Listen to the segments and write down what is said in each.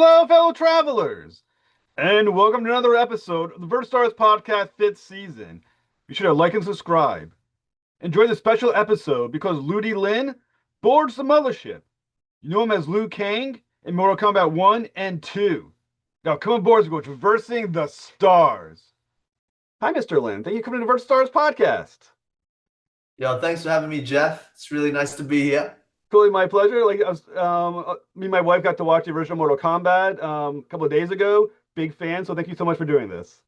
Hello, fellow travelers, and welcome to another episode of the Verstars Podcast 5th season. Be sure to like and subscribe. Enjoy the special episode because Ludi Lin boards the mothership. You know him as Liu Kang in Mortal Kombat 1 and 2. Now come aboard as we go traversing the stars. Hi, Mr. Lin. Thank you for coming to the Verstars Podcast. Yo, thanks for having me, Jeff. It's really nice to be here. Totally my pleasure. Me and my wife got to watch the original Mortal Kombat a couple of days ago. Big fan, so thank you so much for doing this.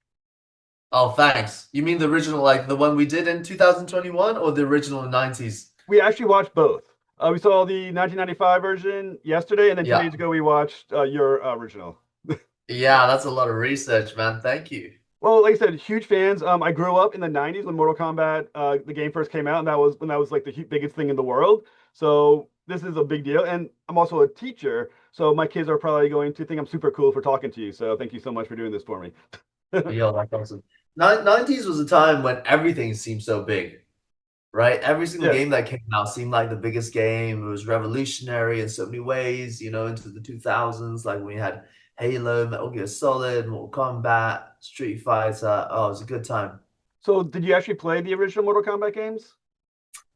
Oh, thanks. You mean the original, like the one we did in 2021 or the original 90s? We actually watched both. We saw the 1995 version yesterday, and then two Yeah. days ago we watched your original. Yeah, that's a lot of research, man. Thank you. Well, like I said, huge fans. I grew up in the 90s when Mortal Kombat, the game first came out, and that was like the biggest thing in the world. So this is a big deal. And I'm also a teacher, so my kids are probably going to think I'm super cool for talking to you. So thank you so much for doing this for me. Yo, that's awesome. 90s was a time when everything seemed so big, right? Every single Yeah. game that came out seemed like the biggest game. It was revolutionary in so many ways, into the 2000s, like when we had Halo, Metal Gear Solid, Mortal Kombat, Street Fighter. Oh, it was a good time. So did you actually play the original Mortal Kombat games?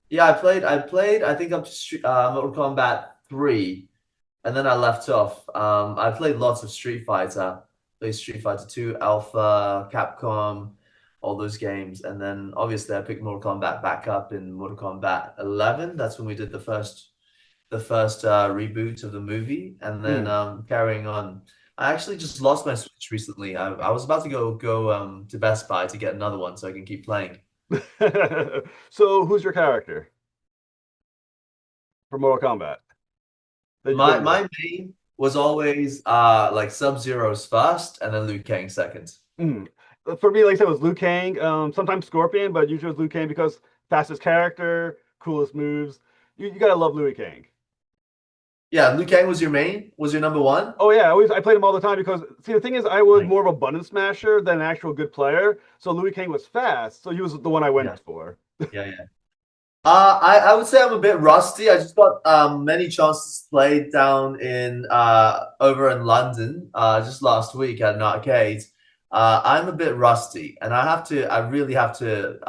Yeah, I played, I think up to Mortal Kombat 3, and then I left off. I played lots of Street Fighter, played Street Fighter 2, Alpha, Capcom, all those games. And then obviously I picked Mortal Kombat back up in Mortal Kombat 11. That's when we did the first reboot of the movie. And then Mm. carrying on. I actually just lost my Switch recently. I was about to go to Best Buy to get another one so I can keep playing. So who's your character for Mortal Kombat that My you my main was always like Sub-Zero's first and then Liu Kang second. Mm. For me, like I said, it was Liu Kang. Sometimes Scorpion, but usually it was Liu Kang because fastest character, coolest moves. You gotta love Liu Kang. Yeah, Liu Kang was your main? Was your number one? Oh yeah, I played him all the time because see the thing is I was Nice. more of a button smasher than an actual good player. So Liu Kang was fast, so he was the one I Yeah, went for. yeah, yeah. I would say I'm a bit rusty. I just got many chances to play down in over in London just last week at an arcade. I'm a bit rusty, and I really have to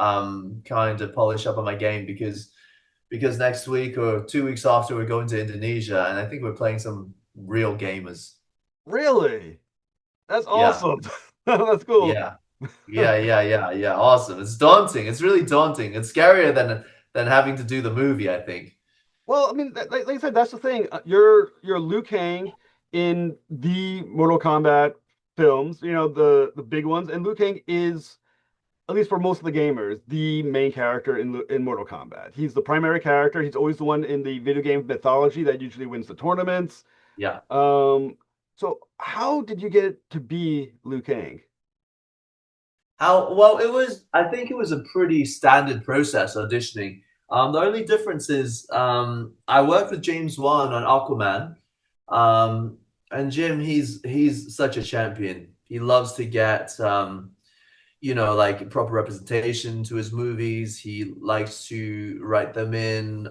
kind of polish up on my game because next week or 2 weeks after we're going to Indonesia, and I think we're playing some real gamers. Really? That's Yeah, awesome. That's cool. yeah, yeah. Awesome. It's daunting. It's really daunting. It's scarier than having to do the movie, I think. Well, I mean, like I said, that's the thing. You're Liu Kang in the Mortal Kombat films, the big ones, and Liu Kang is, at least for most of the gamers, the main character in Mortal Kombat. He's the primary character. He's always the one in the video game mythology that usually wins the tournaments. Yeah. Um, so how did you get to be Liu Kang? How well it was, I think it was a pretty standard process auditioning. The only difference is I worked with James Wan on Aquaman. And Jim, he's such a champion. He loves to get like proper representation to his movies. He likes to write them in,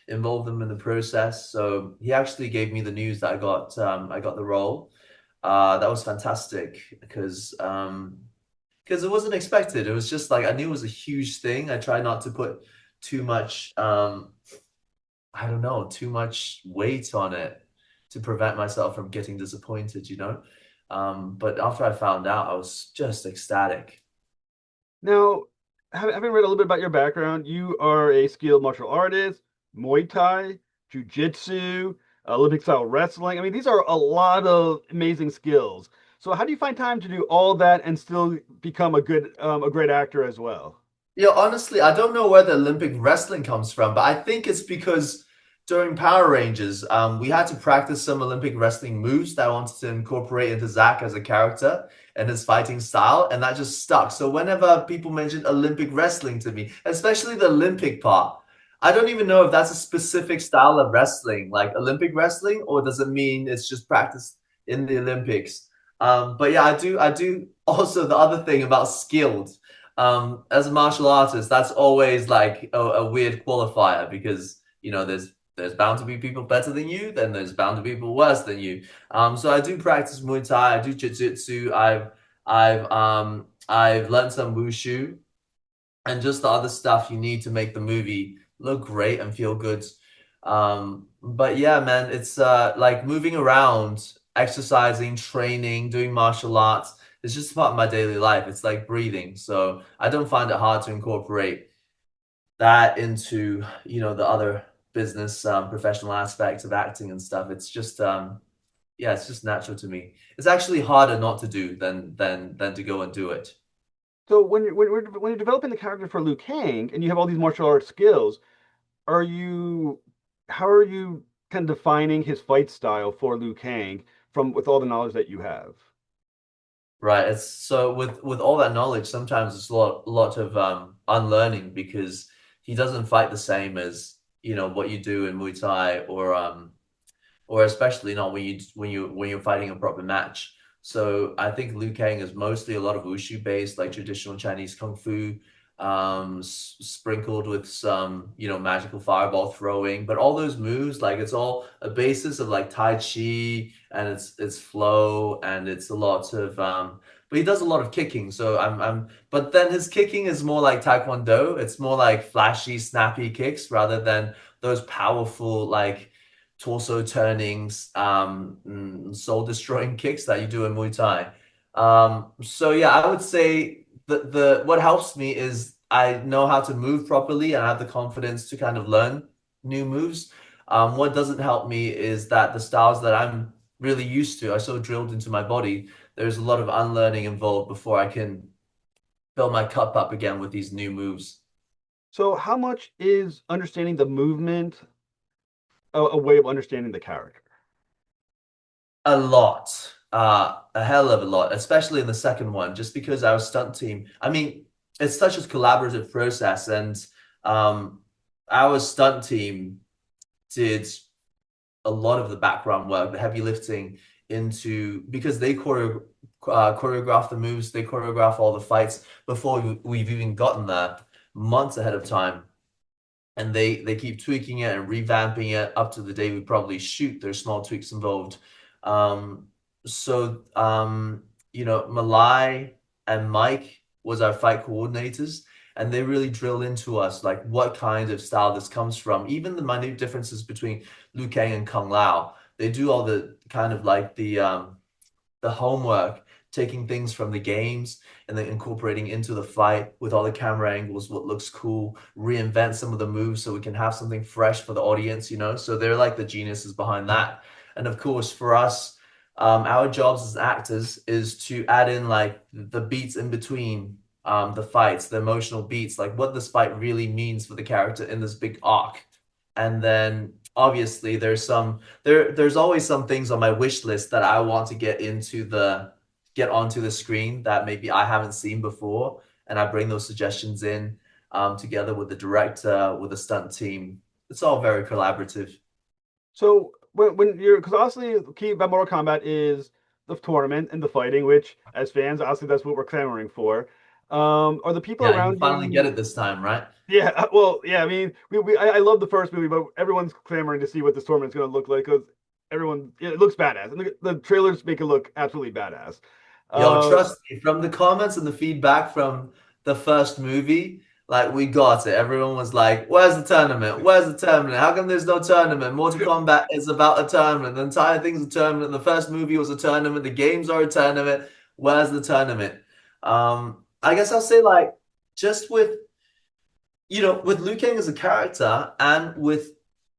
involve them in the process. So he actually gave me the news that I got the role. That was fantastic because it wasn't expected. It was just like I knew it was a huge thing. I tried not to put too much I don't know, too much weight on it to prevent myself from getting disappointed. But after I found out, I was just ecstatic. Now, having read a little bit about your background, you are a skilled martial artist, Muay Thai, Jiu-Jitsu, Olympic style wrestling. I mean, these are a lot of amazing skills. So how do you find time to do all that and still become a great actor as well? Yeah, honestly, I don't know where the Olympic wrestling comes from, but I think it's because during Power Rangers, we had to practice some Olympic wrestling moves that I wanted to incorporate into Zack as a character and his fighting style, and that just stuck. So whenever people mention Olympic wrestling to me, especially the Olympic part, I don't even know if that's a specific style of wrestling, like Olympic wrestling, or does it mean it's just practiced in the Olympics? But yeah, I do also the other thing about skilled as a martial artist, that's always like a weird qualifier because there's there's bound to be people better than you, then there's bound to be people worse than you. So I do practice Muay Thai, I do Jiu-Jitsu, I've learned some Wushu and just the other stuff you need to make the movie look great and feel good. But yeah, man, it's like moving around, exercising, training, doing martial arts. It's just part of my daily life. It's like breathing. So I don't find it hard to incorporate that into, the other business, professional aspects of acting and stuff. It's just yeah, it's just natural to me. It's actually harder not to do than to go and do it. So when you're developing the character for Liu Kang and you have all these martial arts skills, are you how are you kind of defining his fight style for Liu Kang from with all the knowledge that you have? Right. It's so with all that knowledge, sometimes it's a lot of unlearning because he doesn't fight the same as, what you do in Muay Thai or especially not when you're fighting a proper match. So I think Liu Kang is mostly a lot of wushu based, like traditional Chinese kung fu, sprinkled with some, magical fireball throwing. But all those moves, like it's all a basis of like Tai Chi and it's flow and it's a lot of but he does a lot of kicking. So but then his kicking is more like Taekwondo. It's more like flashy, snappy kicks rather than those powerful like torso turnings, soul destroying kicks that you do in Muay Thai. So yeah, I would say the what helps me is I know how to move properly and I have the confidence to kind of learn new moves. What doesn't help me is that the styles that I'm really used to are so drilled into my body. There's a lot of unlearning involved before I can fill my cup up again with these new moves. So how much is understanding the movement a way of understanding the character? A lot, a hell of a lot, especially in the second one, just because our stunt team, I mean, it's such a collaborative process, and um, our stunt team did a lot of the background work, the heavy lifting into because they choreograph the moves, they choreograph all the fights before we've even gotten there, months ahead of time and they keep tweaking it and revamping it up to the day we probably shoot. There's small tweaks involved. Um, so Malai and Mike was our fight coordinators, and they really drill into us like what kind of style this comes from. Even the minute differences between Liu Kang and Kung Lao, they do all the kind of like the homework, taking things from the games and then incorporating into the fight with all the camera angles, what looks cool, reinvent some of the moves so we can have something fresh for the audience. So they're like the geniuses behind that. And of course, for us, our jobs as actors is to add in like the beats in between the fights, the emotional beats, like what this fight really means for the character in this big arc. And then obviously there's always some things on my wish list that I want to get onto the screen that maybe I haven't seen before, and I bring those suggestions in together with the director, with the stunt team. It's all very collaborative. So when you're because obviously the key about Mortal Kombat is the tournament and the fighting, which as fans, obviously that's what we're clamoring for. Are the people Yeah, you around finally get you? it this time, right? Yeah, well, yeah. I mean, I love the first movie, but everyone's clamoring to see what this tournament's going to look like because it looks badass, and the trailers make it look absolutely badass. Yo, Uh, trust me, from the comments and the feedback from the first movie, like we got it. Everyone was like, "Where's the tournament? Where's the tournament? How come there's no tournament? Mortal Kombat is about a tournament. The entire thing's a tournament. The first movie was a tournament. The games are a tournament. Where's the tournament?" I guess I'll say like just with Liu Kang as a character and with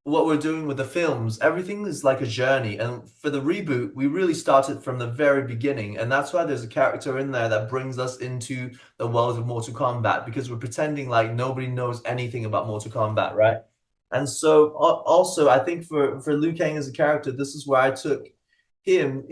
what we're doing with the films, everything is like a journey. And for the reboot, we really started from the very beginning. And that's why there's a character in there that brings us into the world of Mortal Kombat because we're pretending like nobody knows anything about Mortal Kombat, right? And so also I think for Liu Kang as a character, this is where I took him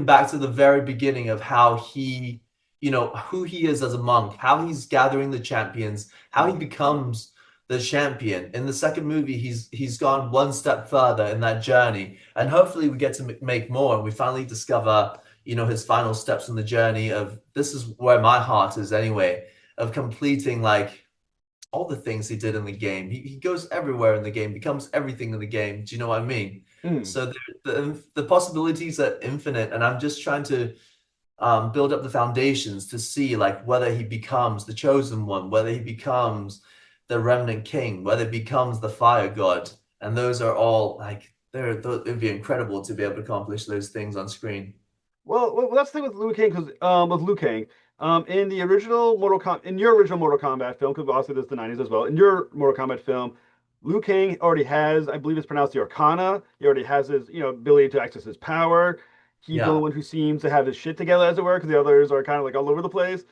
back to the very beginning of how who he is as a monk, how he's gathering the champions, how he becomes the champion. In the second movie, he's gone one step further in that journey, and hopefully we get to make more, and we finally discover, his final steps in the journey of this is where my heart is anyway, of completing like all the things he did in the game. He goes everywhere in the game, becomes everything in the game. Do you know what I mean? Mm. So the possibilities are infinite, and I'm just trying to build up the foundations to see like whether he becomes the chosen one, whether he becomes the remnant king, whether he becomes the fire god, and those are all like it'd be incredible to be able to accomplish those things on screen. Well, let's stay with Liu Kang because with Liu Kang, in the original in your original Mortal Kombat film, because obviously there's the '90s as well. In your Mortal Kombat film, Liu Kang already has, I believe it's pronounced the Arcana. He already has his, ability to access his power. He's the only Yeah. one who seems to have his shit together, as it were, because the others are kind of like all over the place.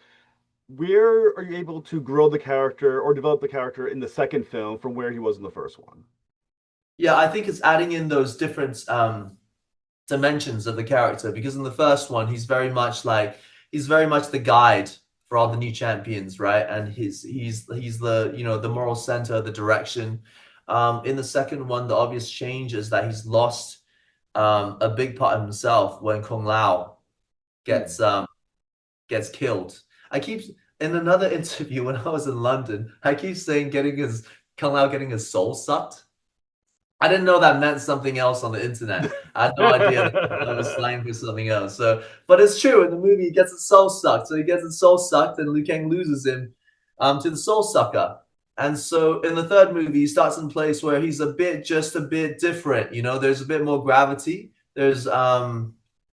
Where are you able to grow the character or develop the character in the second film from where he was in the first one? Yeah, I think it's adding in those different dimensions of the character because in the first one he's very much the guide for all the new champions, right? And he's the the moral center, the direction. In the second one, the obvious change is that he's lost a big part of himself when Kung Lao Mm. gets gets killed. I keep in another interview when I was in London, I keep saying getting his Kung Lao getting his soul sucked. I didn't know that meant something else on the internet. I had no idea that was slang for something else. So, but it's true. In the movie, he gets his soul sucked. So he gets his soul sucked, and Liu Kang loses him to the soul sucker. And so in the third movie, he starts in a place where he's just a bit different. You know, there's a bit more gravity. There's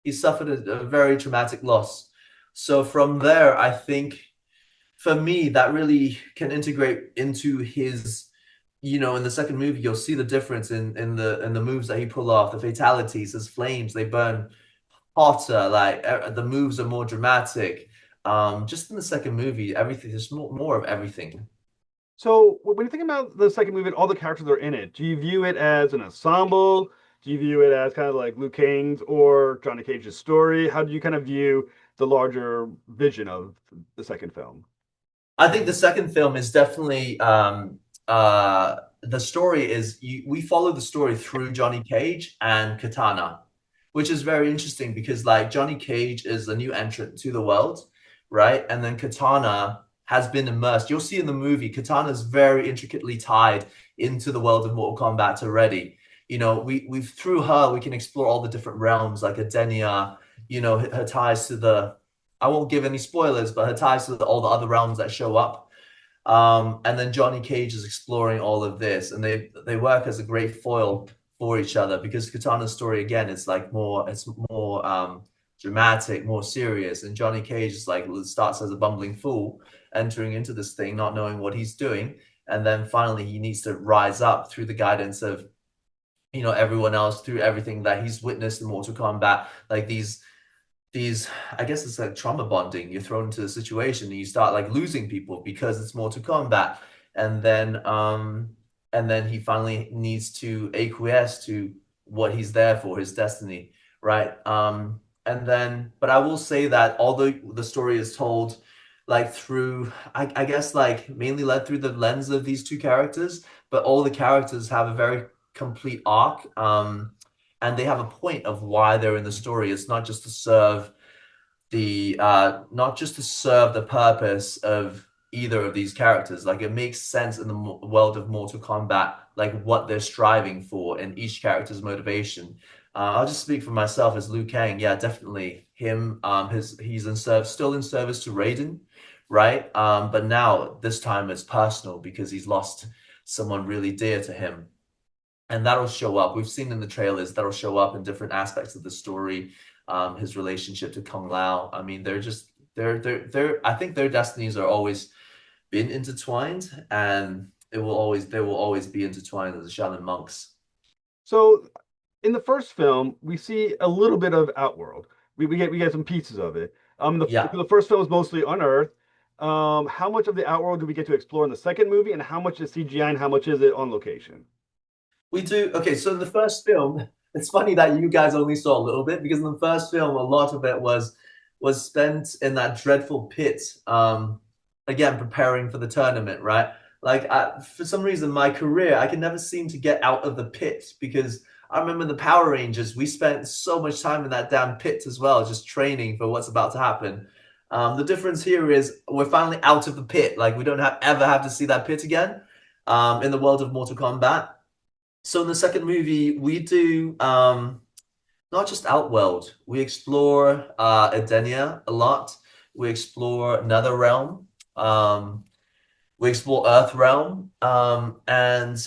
he suffered a very traumatic loss. So from there, I think for me, that really can integrate into his in the second movie, you'll see the difference in the moves that he pull off, the fatalities, his flames, they burn hotter, like the moves are more dramatic. Just in the second movie, everything there's more of everything. So when you think about the second movie and all the characters that are in it, do you view it as an ensemble? Do you view it as kind of like Luke Kang's or Johnny Cage's story? How do you kind of view the larger vision of the second film? I think the second film is definitely the story is we follow the story through Johnny Cage and Katana, which is very interesting because like Johnny Cage is a new entrant to the world, right? And then Katana has been immersed. You'll see in the movie, Katana is very intricately tied into the world of Mortal Kombat already. We through her we can explore all the different realms like Adenia, her ties to the I won't give any spoilers, but her ties to all the other realms that show up. And then Johnny Cage is exploring all of this, and they work as a great foil for each other because Katana's story again is like it's more dramatic, more serious, and Johnny Cage is like starts as a bumbling fool entering into this thing, not knowing what he's doing, and then finally he needs to rise up through the guidance of everyone else through everything that he's witnessed in Mortal Kombat, like these I guess it's like trauma bonding. You're thrown into a situation and you start like losing people because it's more to combat. And then he finally needs to acquiesce to what he's there for, his destiny, right? And then but I will say that although the story is told like through I guess like mainly led through the lens of these two characters, but all the characters have a very complete arc. And they have a point of why they're in the story. It's not just to serve the purpose of either of these characters. Like it makes sense in the world of Mortal Kombat, like what they're striving for and each character's motivation. I'll just speak for myself as Liu Kang. Yeah, definitely him. He's still in service to Raiden, right? But now this time it's personal because he's lost someone really dear to him, and that'll show up. We've seen in the trailers that'll show up in different aspects of the story. His relationship to Kung Lao. I mean, they're just they're. I think their destinies are always been intertwined, and they will always be intertwined as the Shaolin monks. So in the first film, we see a little bit of Outworld. We get some pieces of it. Yeah. The first film was mostly on Earth. How much of the Outworld do we get to explore in the second movie, and how much is CGI and how much is it on location? We do. Okay, so in the first film, it's funny that you guys only saw a little bit because in the first film, a lot of it was spent in that dreadful pit. Again, preparing for the tournament, right? Like, for some reason, my career, I can never seem to get out of the pit because I remember the Power Rangers, we spent so much time in that damn pit as well, just training for what's about to happen. The difference here is we're finally out of the pit. Like we don't ever have to see that pit again. In the world of Mortal Kombat. So in the second movie, we do not just Outworld. We explore Edenia a lot. We explore NetherRealm. We explore Earthrealm. And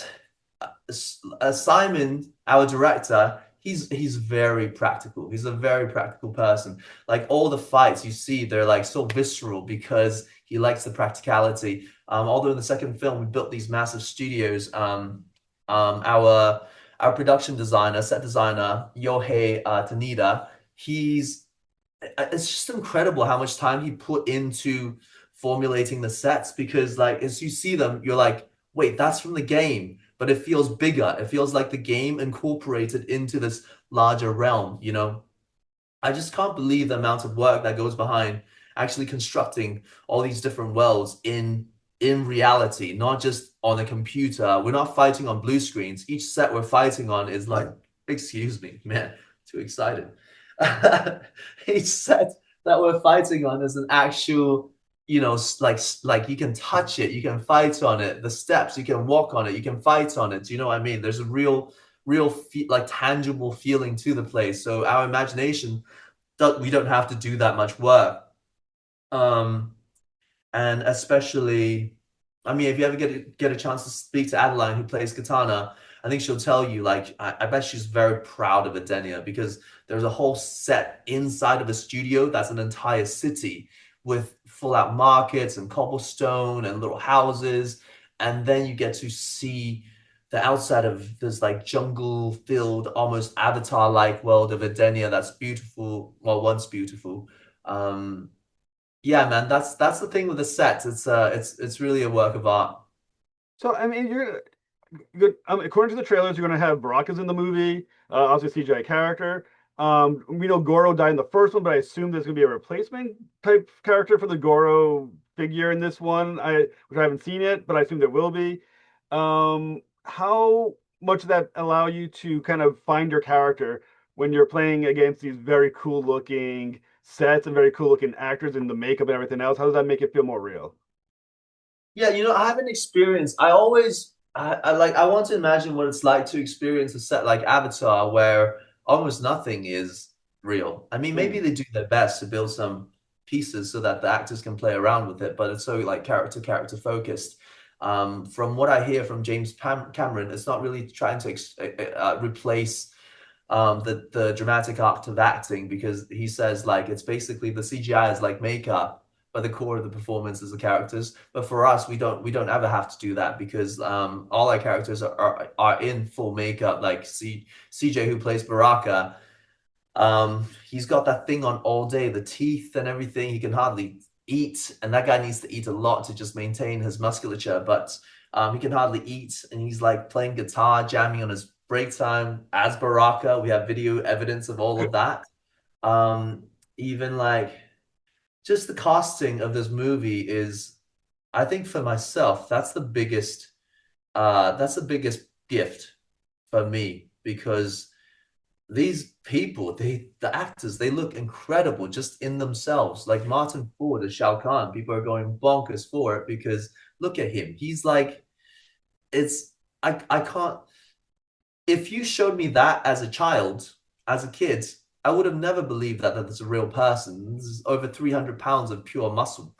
Simon, our director, he's very practical. He's a very practical person. Like all the fights you see, they're like so visceral because he likes the practicality. Although in the second film we built these massive studios, our production designer, set designer, Yohei Tanida, he's it's just incredible how much time he put into formulating the sets because like as you see them, you're like, wait, that's from the game, but it feels bigger. It feels like the game incorporated into this larger realm, you know? I just can't believe the amount of work that goes behind actually constructing all these different worlds in reality, not just on a computer. We're not fighting on blue screens. Each set we're fighting on is like, excuse me, man, too excited. Each set that we're fighting on is an actual, you know, like you can touch it, you can fight on it. The steps, you can walk on it, you can fight on it. Do you know what I mean? There's a like tangible feeling to the place. So our imagination, we don't have to do that much work. Um, and especially, I mean, if you ever get a chance to speak to Adeline, who plays Katana, I think she'll tell you, like, I bet she's very proud of Adenia because there's a whole set inside of a studio that's an entire city with full out markets and cobblestone and little houses. And then you get to see the outside of this like jungle filled, almost avatar like world of Adenia that's beautiful, well, once beautiful. Um, yeah, man, that's the thing with the sets. It's really a work of art. So I mean, you're good. According to the trailers, you're going to have Baraka's in the movie, obviously CGI character. We know Goro died in the first one, but I assume there's going to be a replacement type character for the Goro figure in this one. Which I haven't seen it, but I assume there will be. How much does that allow you to kind of find your character when you're playing against these very cool looking sets and very cool looking actors and the makeup and everything else? How does that make it feel more real? Yeah, you know, I haven't experienced. I want to imagine what it's like to experience a set like Avatar where almost nothing is real. I mean, maybe Hmm. they do their best to build some pieces so that the actors can play around with it, but it's so like character focused. From what I hear from James Cameron, it's not really trying to replace the dramatic art of acting because he says like it's basically the CGI is like makeup, but the core of the performance is the characters. But for us, we don't ever have to do that because all our characters are in full makeup. Like CJ who plays Baraka, he's got that thing on all day, the teeth and everything. He can hardly eat, and that guy needs to eat a lot to just maintain his musculature. But he can hardly eat, and he's like playing guitar, jamming on his break time as Baraka. We have video evidence of all of that. Even like just the casting of this movie is, I think for myself, that's the biggest gift for me because these people, the actors, they look incredible just in themselves. Like Martin Ford as Shao Kahn, people are going bonkers for it because look at him. He's like, it's I can't. If you showed me that as a child, as a kid, I would have never believed that that's a real person. This is over 300 pounds of pure muscle,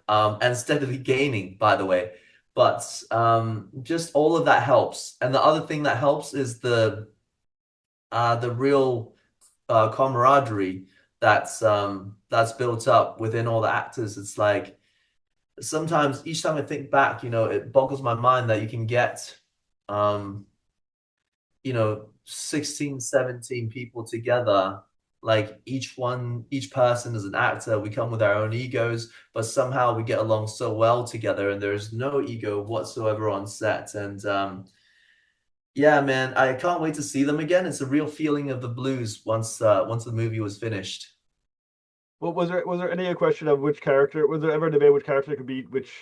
and steadily gaining, by the way. But just all of that helps. And the other thing that helps is the real camaraderie that's built up within all the actors. It's like sometimes each time I think back, you know, it boggles my mind that you can get um, you know, 16, 17 people together. Like each person is an actor. We come with our own egos, but somehow we get along so well together, and there's no ego whatsoever on set. And yeah, man, I can't wait to see them again. It's a real feeling of the blues once the movie was finished. Well, was there any question of which character? Was there ever a debate which character could beat which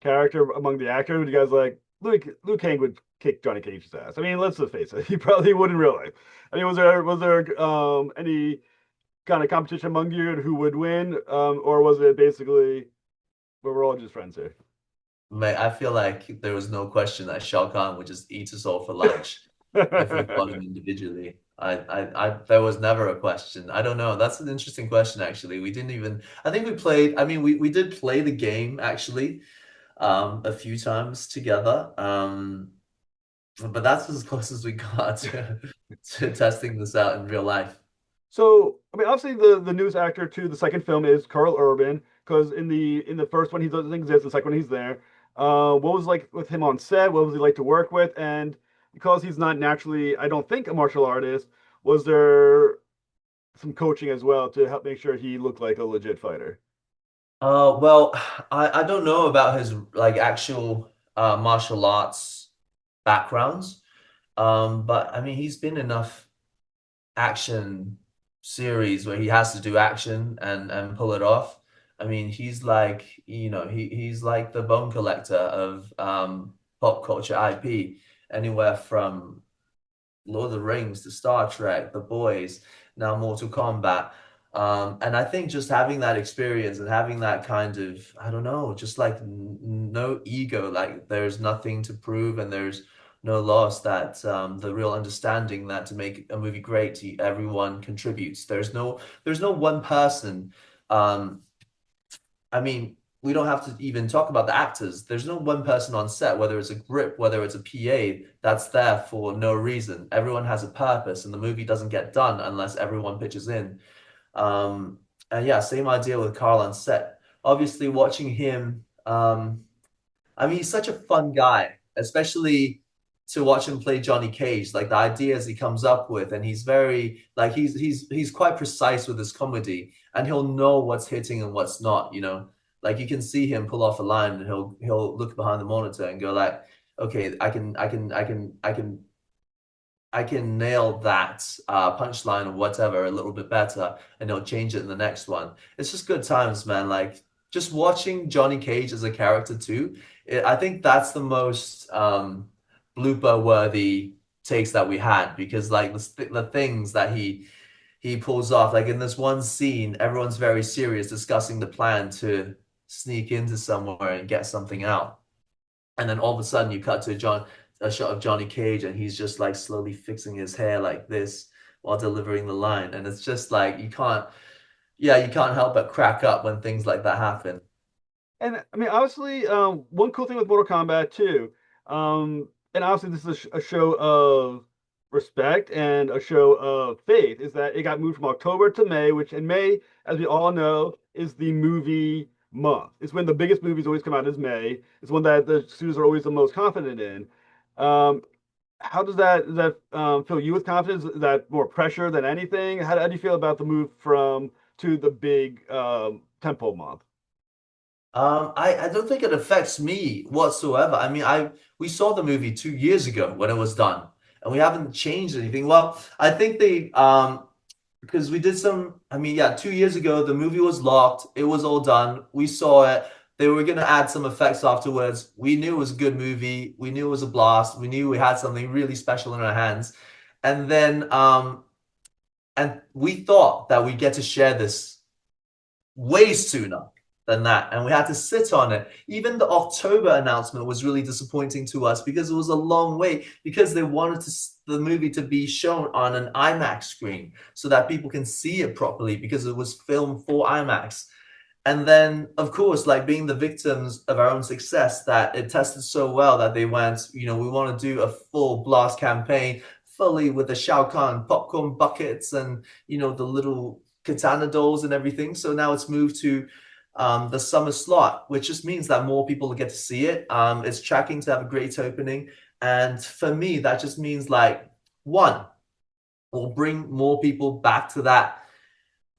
character among the actors? Would you guys like Liu Kang would kick Johnny Cage's ass? I mean, let's just face it, he probably would in real life. I mean, was there any kind of competition among you and who would win, or was it basically we're all just friends here? Mate, I feel like there was no question that Shao Kahn would just eat us all for lunch if we fought him individually. There was never a question. I don't know. That's an interesting question, actually. We didn't even, I think we played, I mean, we did play the game actually, a few times together. But that's as close as we got to testing this out in real life. So, I mean, obviously, the news actor to the second film is Karl Urban, because in the first one he doesn't exist, the second one he's there. What was it like with him on set? What was he like to work with? And because he's not naturally, I don't think, a martial artist, was there some coaching as well to help make sure he looked like a legit fighter? Well, I don't know about his like actual martial arts backgrounds. But I mean, he's been enough action series where he has to do action and pull it off. I mean, he's like, he's like the bone collector of pop culture IP, anywhere from Lord of the Rings to Star Trek, The Boys, now Mortal Kombat. And I think just having that experience and having that kind of, I don't know, just like no ego, like there's nothing to prove and there's no loss, that the real understanding that to make a movie great, everyone contributes. There's no one person. Um, I mean, we don't have to even talk about the actors. There's no one person on set, whether it's a grip, whether it's a PA, that's there for no reason. Everyone has a purpose, and the movie doesn't get done unless everyone pitches in. Um, and yeah, same idea with Carl on set. Obviously, watching him, I mean, he's such a fun guy, especially to watch him play Johnny Cage. Like the ideas he comes up with, and he's very like he's quite precise with his comedy, and he'll know what's hitting and what's not. Like you can see him pull off a line, and he'll look behind the monitor and go like, okay, I can nail that punchline or whatever a little bit better, and he'll change it in the next one. It's just good times, man. Like just watching Johnny Cage as a character too. I think that's the most blooper worthy takes that we had, because like the things that he pulls off. Like in this one scene, everyone's very serious discussing the plan to sneak into somewhere and get something out. And then all of a sudden you cut to a shot of Johnny Cage, and he's just like slowly fixing his hair like this while delivering the line. And it's just like you can't help but crack up when things like that happen. And I mean, obviously, one cool thing with Mortal Kombat too, and obviously this is a show of respect and a show of faith, is that it got moved from October to May, which in May, as we all know, is the movie month. It's when the biggest movies always come out is May. It's one that the studios are always the most confident in. Um, how does that fill you with confidence? Is that more pressure than anything? How do you feel about the move from to the big tempo month? I don't think it affects me whatsoever. I mean, we saw the movie 2 years ago when it was done, and we haven't changed anything. Well, I think because we did some, I mean, yeah, 2 years ago the movie was locked, it was all done. We saw it. They were gonna add some effects afterwards. We knew it was a good movie. We knew it was a blast. We knew we had something really special in our hands. And then and we thought that we'd get to share this way sooner than that. And we had to sit on it. Even the October announcement was really disappointing to us because it was a long wait, because they wanted the movie to be shown on an IMAX screen so that people can see it properly, because it was filmed for IMAX. And then, of course, like being the victims of our own success, that it tested so well that they went, we want to do a full blast campaign fully with the Shao Kahn popcorn buckets and, the little katana dolls and everything. So now it's moved to the summer slot, which just means that more people get to see it. It's tracking to have a great opening. And for me, that just means like, one, we'll bring more people back to that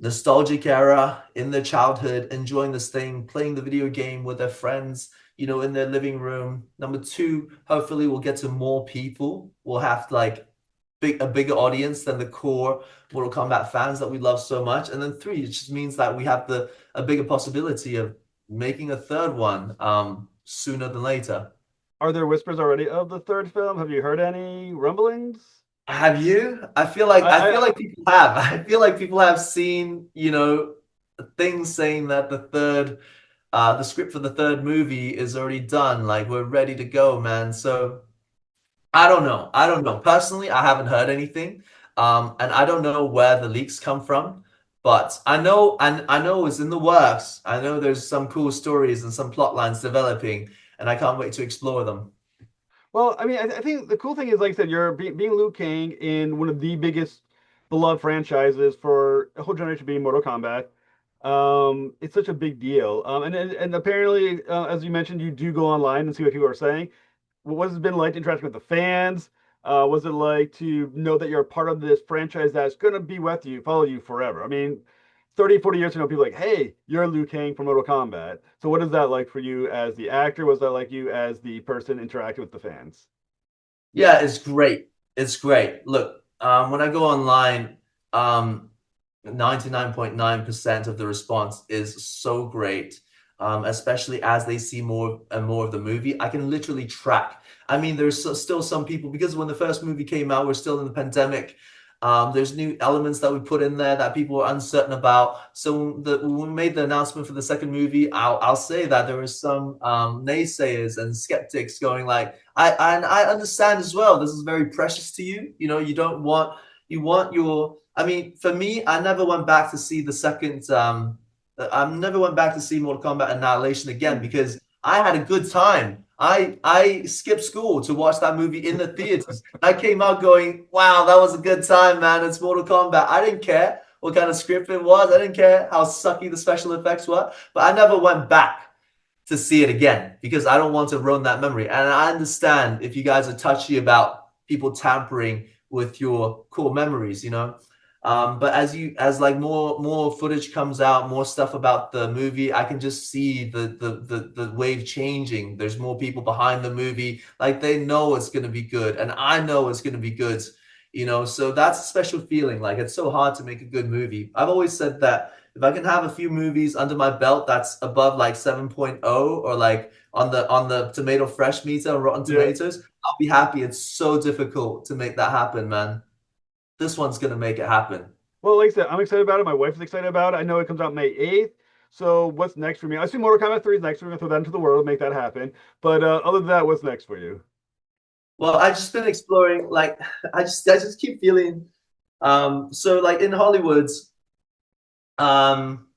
nostalgic era in their childhood, enjoying this thing, playing the video game with their friends, in their living room. Number two, hopefully we'll get to more people. We'll have like a bigger audience than the core Mortal Kombat fans that we love so much. And then three, it just means that we have a bigger possibility of making a third one sooner than later. Are there whispers already of the third film? Have you heard any rumblings? Have you? I feel I like people have. I feel like people have seen, things saying that the script for the third movie is already done. Like we're ready to go, man. So I don't know. I don't know. Personally, I haven't heard anything. And I don't know where the leaks come from. But I know it's in the works. I know there's some cool stories and some plot lines developing, and I can't wait to explore them. Well, I mean, I think the cool thing is, like I said, you're being Liu Kang in one of the biggest beloved franchises for a whole generation being Mortal Kombat. It's such a big deal. And apparently, as you mentioned, you do go online and see what people are saying. What has it been like interacting with the fans? Was it like to know that you're a part of this franchise that's going to be with you, follow you forever? I mean, 30, 40 years ago, people are like, hey, you're Liu Kang from Mortal Kombat. So what is that like for you as the actor? Was that like you as the person interacting with the fans? Yeah, it's great. It's great. Look, when I go online, 99.9% of the response is so great, especially as they see more and more of the movie. I can literally track. I mean, still some people, because when the first movie came out, we're still in the pandemic. There's new elements that we put in there that people are uncertain about. So when we made the announcement for the second movie, I'll say that there were some naysayers and skeptics going like, and I understand as well. This is very precious to you. You know, you want your. I mean, for me, I never went back to see the second. I never went back to see Mortal Kombat Annihilation again Mm. because I had a good time. I skipped school to watch that movie in the theaters. I came out going, "Wow, that was a good time, man! It's Mortal Kombat." I didn't care what kind of script it was. I didn't care how sucky the special effects were, but I never went back to see it again because I don't want to ruin that memory. And I understand if you guys are touchy about people tampering with your core memories, you know. But as like more footage comes out, more stuff about the movie, I can just see the wave changing. There's more people behind the movie, like they know it's gonna be good, and I know it's gonna be good, you know. So that's a special feeling. Like it's so hard to make a good movie. I've always said that if I can have a few movies under my belt that's above like 7.0 or like on the tomato fresh meter on Rotten Yeah. Tomatoes, I'll be happy. It's so difficult to make that happen, man. This one's gonna make it happen. Well, like I said, I'm excited about it. My wife is excited about it. I know it comes out May 8th. So what's next for me? I assume Mortal Kombat 3 is next. We're gonna throw that into the world, make that happen. But other than that, what's next for you? Well, I just been exploring like I just keep feeling so like in Hollywood, um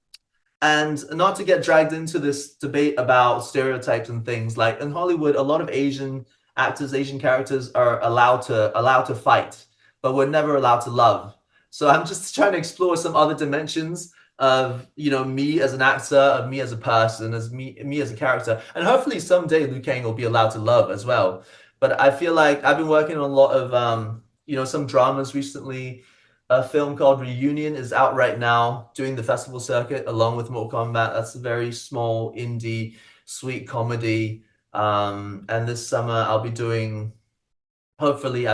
and not to get dragged into this debate about stereotypes and things, like in Hollywood, a lot of Asian actors, Asian characters are allowed to fight, but we're never allowed to love. So I'm just trying to explore some other dimensions of me as an actor, of me as a person, as me as a character, and hopefully someday Liu Kang will be allowed to love as well. But I feel like I've been working on a lot of some dramas recently. A film called Reunion is out right now, doing the festival circuit along with Mortal Kombat. That's a very small indie, sweet comedy. And this summer hopefully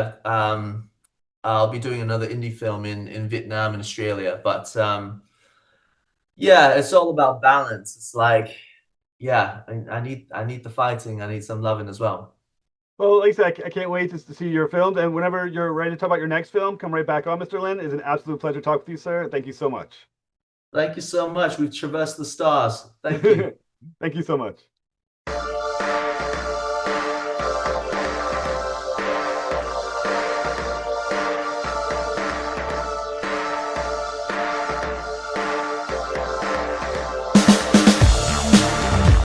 I'll be doing another indie film in Vietnam and Australia. But yeah, it's all about balance. It's like, yeah, I need the fighting. I need some loving as well. Well, like I said, I can't wait to see your films. And whenever you're ready to talk about your next film, come right back on, Mr. Lin. It's an absolute pleasure to talk with you, sir. Thank you so much. Thank you so much. We've traversed the stars. Thank you. Thank you so much.